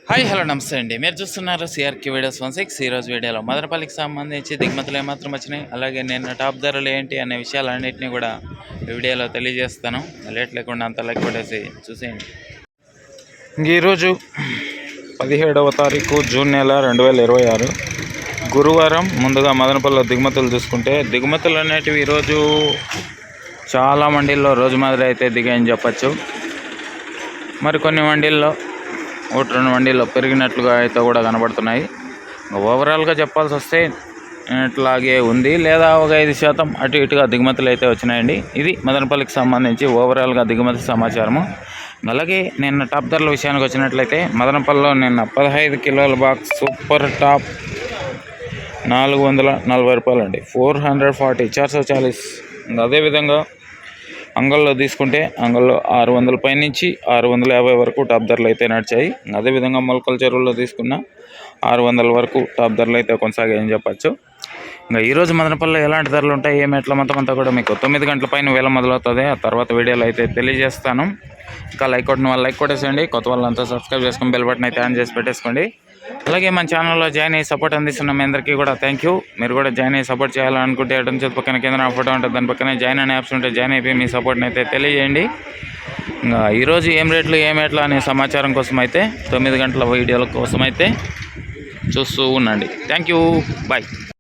Hi hello నమస్తే అండి. మీరు చూస్తున్నారు సిఆర్కే వీడియోస్ 16. ఈరోజు వీడియోలో మదనపల్లికి సంబంధించి దిగుమతులు ఏమాత్రం వచ్చినాయి, అలాగే నిన్న టాప్ ధరలు ఏంటి అనే విషయాలన్నింటినీ కూడా వీడియోలో తెలియజేస్తాను. లేట్ లేకుండా అంత లైక్ కొట్టేసి చూసేయండి. ఈరోజు 17వ తారీఖు జూన్ నెల 2026 గురువారం. ముందుగా మదనపల్లిలో దిగుమతులు చూసుకుంటే దిగుమతులు అనేటివి ఈరోజు చాలా మండీల్లో రోజు మాదిరి అయితే దిగాయని చెప్పచ్చు. మరికొన్ని మండీల్లో ఒకటి రెండు మండీల్లో పెరిగినట్లుగా అయితే కూడా కనబడుతున్నాయి. ఓవరాల్గా చెప్పాల్సి వస్తే ఇట్లాగే ఉంది, లేదా ఒక 5% అటు ఇటుగా దిగుమతులు అయితే వచ్చినాయండి. ఇది మదనపల్లికి సంబంధించి ఓవరాల్గా దిగుమతి సమాచారము. అలాగే నిన్న టాప్ ధరల విషయానికి వచ్చినట్లయితే మదనపల్లిలో నిన్న 15 కిలోల బాక్స్ సూపర్ టాప్ 440 రూపాయలు అండి, 440 440. అదేవిధంగా అంగల్లో తీసుకుంటే అంగల్లో 600 పైనుంచి 650 వరకు టాప్ ధరలు అయితే నడిచాయి. అదేవిధంగా మొలకల చెరువుల్లో తీసుకున్న 600 వరకు టాప్ ధరలు అయితే కొనసాగాయని చెప్పచ్చు. ఇంకా ఈరోజు మదనపల్లిలో ఎలాంటి ధరలు ఉంటాయి, ఏమి ఎట్లా మొత్తం అంతా కూడా మీకు 9 గంటల పైన వేల మొదలవుతుంది. ఆ తర్వాత వీడియోలో అయితే తెలియజేస్తాను. ఇంకా లైక్ కొట్టిన వాళ్ళు లైక్ కొట్టేసేయండి, కొత్త వాళ్ళంతా సబ్స్క్రైబ్ చేసుకుని బెల్ బటన్ అయితే ఆన్ చేసి పెట్టేసుకోండి. అలాగే మన ఛానల్లో జాయిన్ అయ్యి సపోర్ట్ అందిస్తున్న మీ అందరికీ కూడా థ్యాంక్ యూ. మీరు కూడా జాయిన్ అయ్యి సపోర్ట్ చేయాలనుకుంటే ఎడం చేతి పక్కన కింద నా ఫోటో ఉంటుంది, దాని పక్కనే జాయిన్ అనే ఆప్షన్ ఉంటే జాయిన్ అయిపోయి మీ సపోర్ట్ని అయితే తెలియజేయండి. ఇంకా ఈరోజు ఏం రేట్లు ఏమేట్లా అనే సమాచారం కోసం అయితే 9 గంటల వీడియోల కోసం అయితే చూస్తూ ఉండండి. Thank you, bye.